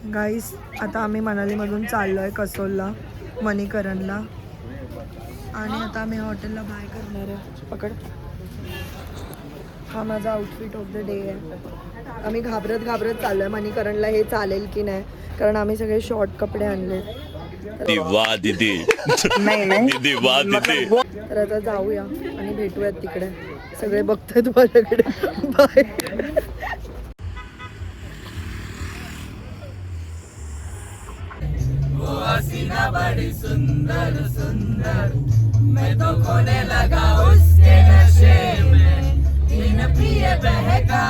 गाईस आता आम्ही मनालीमधून चाललो आहे कसोलला, मणीकरणला. आणि आता आम्ही हॉटेलला बाय करणार आहे. पकड. हा माझा आउटफिट ऑफ द डे आहे. आम्ही घाबरत चाललो आहे मणीकरणला, हे चालेल की नाही, कारण आम्ही सगळे शॉर्ट कपडे आणले. तर आता जाऊया आणि भेटूयात तिकडे. सगळे बघतात माझ्याकडे. बाय. हसीना बड़ी सुंदर सुंदर, मैं तो खोने लगा उसके नशे में, दिन प्रिय बहका,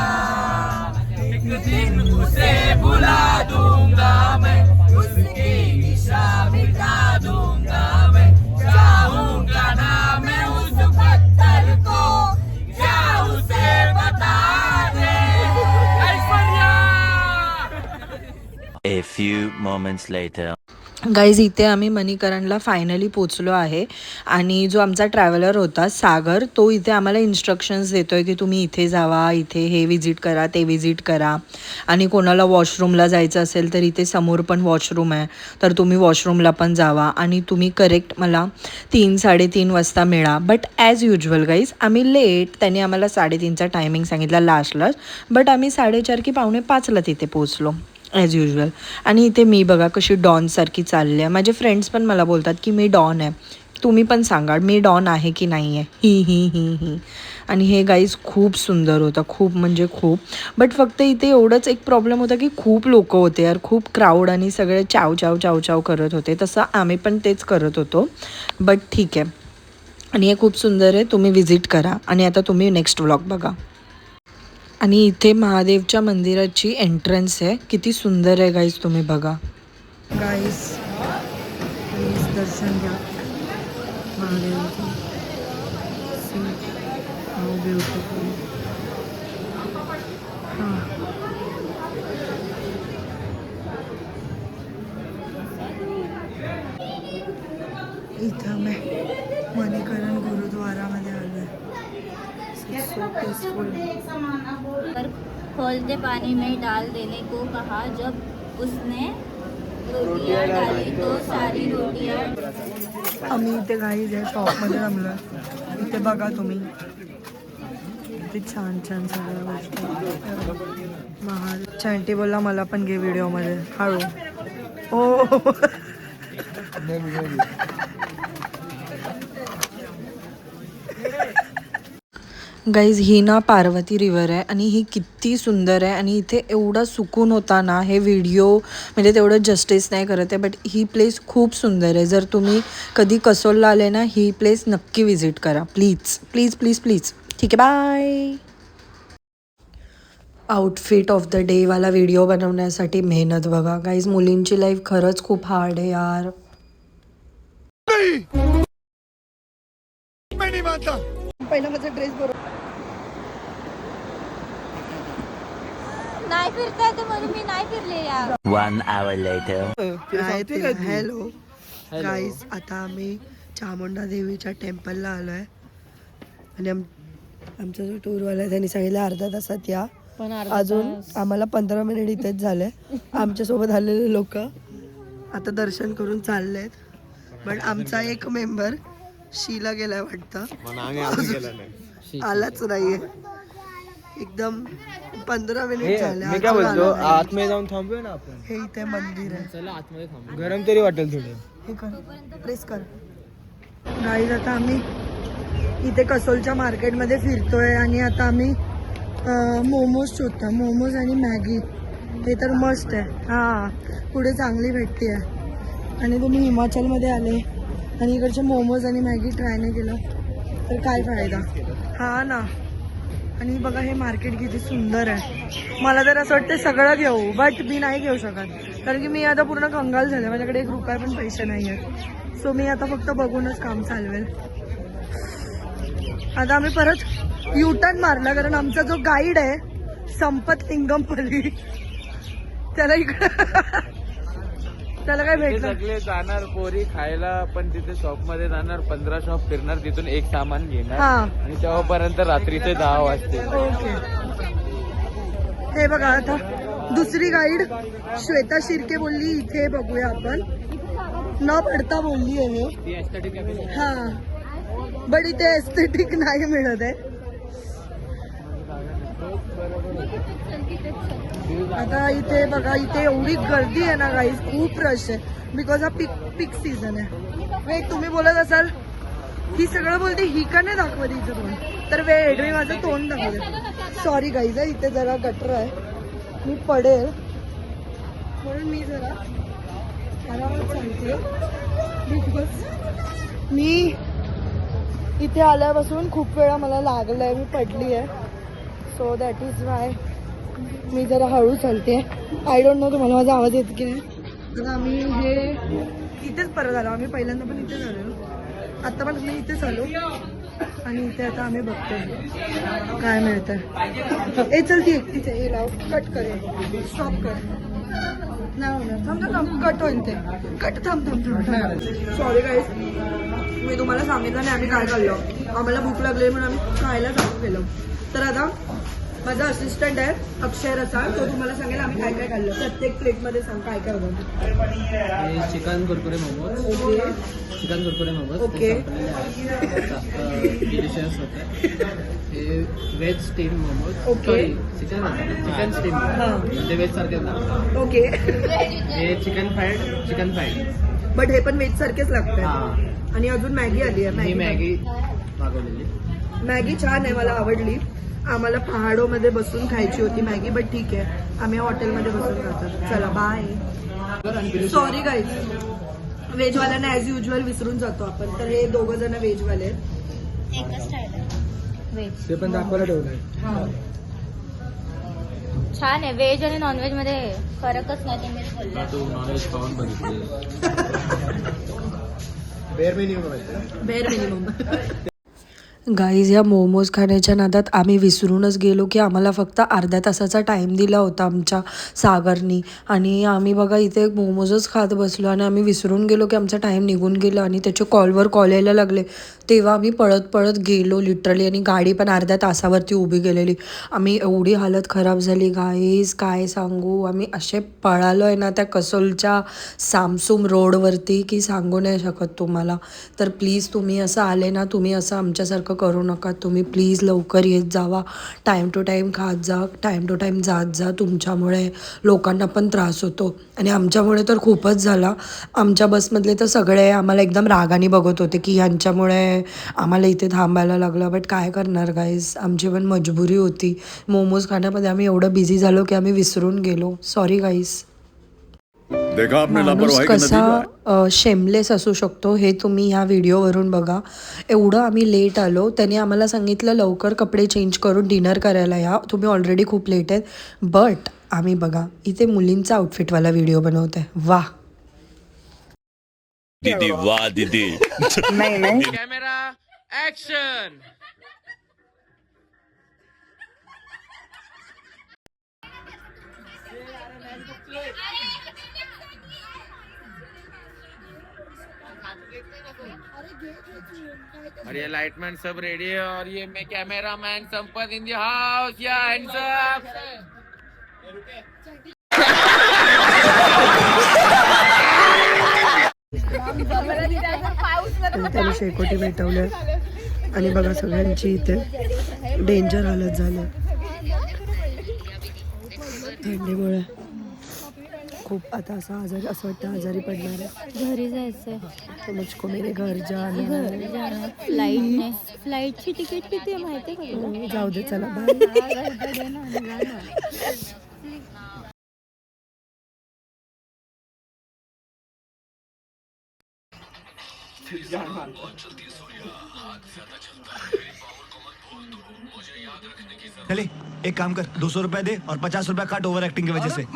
एक दिन उसे भुला दूंगा मैं, उसकी निशा मिटा दूंगा मैं, चाहूंगा ना मैं उस पत्थर को, क्या उसे बता दे Aishwarya. A few moments later. Guys इथे आम्ही मणीकरणला फायनली पोचलो आहे. आणि जो आमचा ट्रॅव्हलर होता सागर, तो इथे आम्हाला इन्स्ट्रक्शन्स देतो आहे की तुम्ही इथे जावा, इथे हे विजिट करा, ते विजिट करा. आणि कोणाला वॉशरूमला जायचं असेल तर इथे समोर पण वॉशरूम आहे, तर तुम्ही वॉशरूमला पण जावा. आणि तुम्ही करेक्ट मला 3-3:30 वाजता मिळा. बट ॲज युजल गाईज आम्ही लेट, त्यांनी आम्हाला 3:30चा टायमिंग सांगितला लास्टलाच, बट आम्ही 4:30 की 4:45ला तिथे पोचलो ॲज युजल. आणि इथे मी बघा कशी डॉनसारखी चालली आहे. माझे फ्रेंड्स पण मला बोलतात की मी डॉन आहे, तुम्ही पण सांगा मी डॉन आहे की नाही आहे. ही. आणि हे गाईज खूप सुंदर होतं, खूप म्हणजे खूप. बट फक्त इथे एवढंच एक प्रॉब्लेम होता की खूप लोक होते यार, खूप क्राऊड, आणि सगळे चाव करत होते. तसं आम्ही पण तेच करत होतो, बट ठीक आहे. आणि हे खूप सुंदर आहे, तुम्ही विजिट करा. आणि आता तुम्ही नेक्स्ट व्लॉग बघा. आणि इथे महादेवच्या मंदिराची एंट्रन्स आहे, किती सुंदर आहे गाईज, तुम्ही बघा. गाईस प्लीज दर्शन घ्या महादेवाचं. See how beautiful. हां इथं मी मणीकरण गुरुद्वारामध्ये आलो आहे. So peaceful. खोलते पानी में डाल देने को कहा, जब उसने रोटियां डाली तो सारी रोटियां. आम्ही इथे गाईज आहे शॉपमध्ये जमलो. इथे बघा तुम्ही किती छान सगळ्या गोष्टी. चॅन्टी बोलला मला पण घे व्हिडिओमध्ये. हळू. हो गाईज ही ना पार्वती रिवर आहे, आणि ही किती सुंदर आहे. आणि इथे एवढा सुकून होता ना, हे व्हिडिओ म्हणजे तेवढं जस्टिस नाही करत आहे, बट ही प्लेस खूप सुंदर आहे. जर तुम्ही कधी कसोलला आले ना, ही प्लेस नक्की विजिट करा प्लीज प्लीज प्लीज प्लीज. ठीक आहे, बाय. आउटफिट ऑफ द डेवाला व्हिडिओ बनवण्यासाठी मेहनत बघा गाईज. मुलींची लाईफ खरंच खूप हार्ड आहे यार. पहिला माझा ड्रेस बरोबर नाही फिरता येतं म्हणून मी नाही फिरले यार. 1 hour later. हॅलो गाईज, आता आम्ही चामुंडा देवीच्या टेम्पलला आलो आहे. आणि आमचा जो टूरवाला आहे त्यांनी सांगितलं अर्धा तासात या, पण अजून आम्हाला 15 मिनिट इथेच झाले. आमच्यासोबत आलेले लोक आता दर्शन करून चालले आहेत. पण आमचा एक मेंबर शीला गेलाय वाटतं, आलाच नाहीये. एकदम 15 मिनिट झाले. मी काय बोलतो, आतमध्ये जाऊन थांबूया ना आपण. हे इथे मंदिर आहे. चला आतमध्ये थांबू, गरम तरी वाटेल थोडं. हे कर, प्रेस कर. गाईज आता आम्ही इथे कसोलच्या मार्केटमध्ये फिरतोय. आणि आता आम्ही मोमोज शोधतो. मोमोज आणि मॅगी हे तर मस्त आहे. हां, पुढे चांगली भेटते आहे. आणि तुम्ही हिमाचलमध्ये आले आणि इकडचे मोमोज आणि मॅगी ट्राय नाही केलं तर काय फायदा. हां ना. आणि बघा हे मार्केट किती सुंदर आहे. मला तर असं वाटतं सगळं घेऊ, बट मी नाही घेऊ शकत कारण की मी आता पूर्ण कंगाल झाले. माझ्याकडे 1 रुपया पण पैसे नाही आहेत. सो मी आता फक्त बघूनच काम चालवेल. आता आम्ही परत युटर्न मारला कारण आमचा जो गाईड आहे संपत लिंगमपल्ली, त्याला इकडं त्याला काय भेटलं. सगळे जाणार पोरी खायला, पण तिथे शॉप मध्ये जाणार, 15 शॉप फिरणार, तिथून एक सामान घेणार. आणि तेव्हापर्यंत रात्रीचे 10 वाजते. ओके. हे बघा आता दुसरी गाईड श्वेता शिर्के बोलली इथे बघूया आपण, न पडता बोलली आहे. हा बट इथे एस्थेटिक नाही मिळत आहे. आता इथे बघा, इथे एवढी गर्दी आहे ना गाईज, खूप रश आहे बिकॉज हा पीक सीझन आहे. वेट, तुम्ही बोलत असाल ही सगळं बोलते, ही का नाही दाखवत हिचं तोंड, तर वेट मी माझं तोंड दाखवते. सॉरी गाईज, इथे जरा गटर आहे, मी पडेल म्हणून मी जरा आरामात सांगते. बिकॉज मी इथे आल्यापासून खूप वेळा मला लागलंय, मी पडली आहे. सो दॅट इज वाय मी जरा हळू चालते. आय डोंट नो तुम्हाला माझा आवाज येतो की नाही. आता आम्ही हे इथेच परत आलो, आम्ही पहिल्यांदा पण इथेच आलेलो, आत्ता पण मी इथेच आलो आणि इथे आता आम्ही बघतोय काय मिळतं. ए चल ती एकटीच आहे, हे लाव, कट करेल, स्टॉप कर. नाही होणार, थांब कट होईल ते, कट. थांब. सॉरी गाईज, मी तुम्हाला सांगितलं नाही आम्ही काय खाल्लो. आम्हाला भूक लागली म्हणून आम्ही खायला चालू केलं. तर आता माझा असिस्टंट आहे अक्षय रसाळ, तो तुम्हाला सांगेल आम्ही काय काय खाल्लं. प्रत्येक प्लेटमध्ये सांग काय काय होतं. Chicken Kurkure momos, okay chicken Kurkure momos okay. Delicious होते. हे veg steam momos, okay. Chicken steam म्हणजे व्हेज सारखे. ओके हे चिकन फ्राईड बट हे पण वेज सारखेच लागतंय. हा. आणि अजून मॅगी आली आहे. ही मॅगी मागवलेली. मॅगी छान आहे, मला आवडली. आम्हाला पहाडोमध्ये बसून खायची होती मॅगी, बट ठीक आहे आम्ही हॉटेलमध्ये बसून खातो. चला बाय. सॉरी गाईज, व्हेजवाल्यांना ॲज युजल विसरून जातो आपण. तर हे दोघं जण व्हेजवाले आहेत. एकच राहिलं व्हेज. ते पण दाखवायला ठेवलंय. हां छान आहे. व्हेज आणि नॉनव्हेज मध्ये फरकच नाही, ते मी बोलले. तू नॉनव्हेज खाऊन बघितले. Bare minimum. गाईज, या मोमोज खाण्याच्या नादात आम्ही विसरूनच गेलो की आम्हाला फक्त अर्ध्या तासाचा टाईम दिला होता आमच्या सागरनी, आणि आम्ही बघा इथे मोमोजच खात बसलो आणि आम्ही विसरून गेलो की आमचा टाईम निघून गेला. आणि त्याचे कॉलवर कॉल यायला लागले, तेव्हा आम्ही पळत गेलो लिटरली, आणि गाडी पण अर्ध्या तासावरती उभी केलेली. आम्ही एवढी हालत खराब झाली गाईज, काय सांगू. आम्ही असे पळालो आहे ना त्या कसोलच्या सामसूम रोडवरती की सांगू नाही शकत तुम्हाला. तर प्लीज तुम्ही असं आले ना, तुम्ही असं आमच्यासारखं करू नका. तुम्ही प्लीज लवकर येत जावा, टाईम टू टाईम खात जा, टाईम टू टाईम जात जा. तुमच्यामुळे लोकांना पण त्रास होतो आणि आमच्यामुळे तर खूपच झाला. आमच्या बसमधले तर सगळे आम्हाला एकदम रागाने बघत होते की ह्यांच्यामुळे आम्हाला इथे थांबायला लागलं. बट काय करणार गाईज, आमची पण मजबुरी होती. मोमोज खाण्यामध्ये आम्ही एवढं बिझी झालो की आम्ही विसरून गेलो. Sorry guys. माणूस कसा शेमलेस असू शकतो हे तुम्ही ह्या व्हिडिओवरून बघा. एवढं आम्ही लेट आलो, त्याने आम्हाला सांगितलं लवकर कपडे चेंज करून डिनर करायला या, तुम्ही ऑलरेडी खूप लेट आहेत. बट आम्ही बघा इथे मुलींचा आउटफिटवाला व्हिडिओ बनवत आहे. वाह दीदी, वाह दीदी. नाही कॅमेरा ऍक्शन. और ये लाइटमैन सब रेडी है, और ये मैं कैमरा मैन संपत इन द हाउस. या हैंड्स अप. त्याने शेकोटी पेटवल्या आणि बघा सगळ्यांची इथे डेंजर हालत झाली थंडीमुळे. खूप आता असं वाटतं आजारी पडणार आहे. घरी जायचंय. मुझको मेरे घर जाना. घरी जाणं फ्लाईटने. फ्लाईटची तिकीट किती आहे माहिती आहे का तुला? जाऊ दे चला बाय. चले एक काम कर, 200 रुपए दे और 50 रुपया काट ओवर एक्टिंग की वजह से.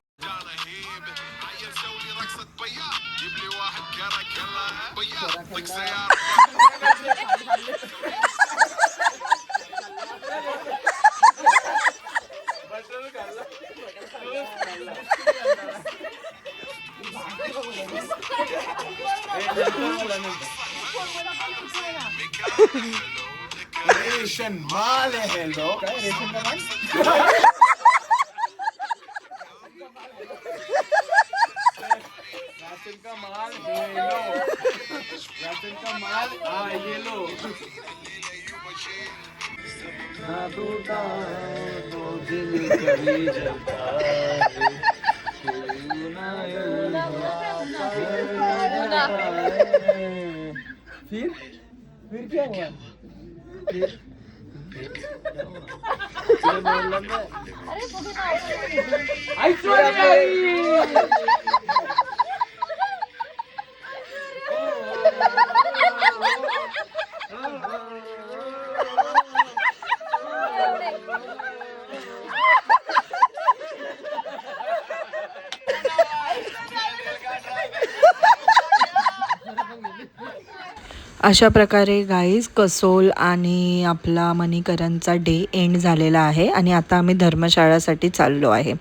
रेशन माल है लोग. ये लो फिर क्या हुआ अशा प्रकारे गाईज कसोल आणि आपला मणीकरणचा डे एंड झालेला आहे आणि आता आम्ही धर्मशाळासाठी चाललो आहे.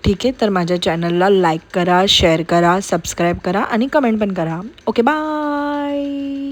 ठीक आहे, तर माझ्या चॅनलला लाईक करा, शेअर करा, सबस्क्राईब करा आणि कमेंट पण करा. Okay, bye.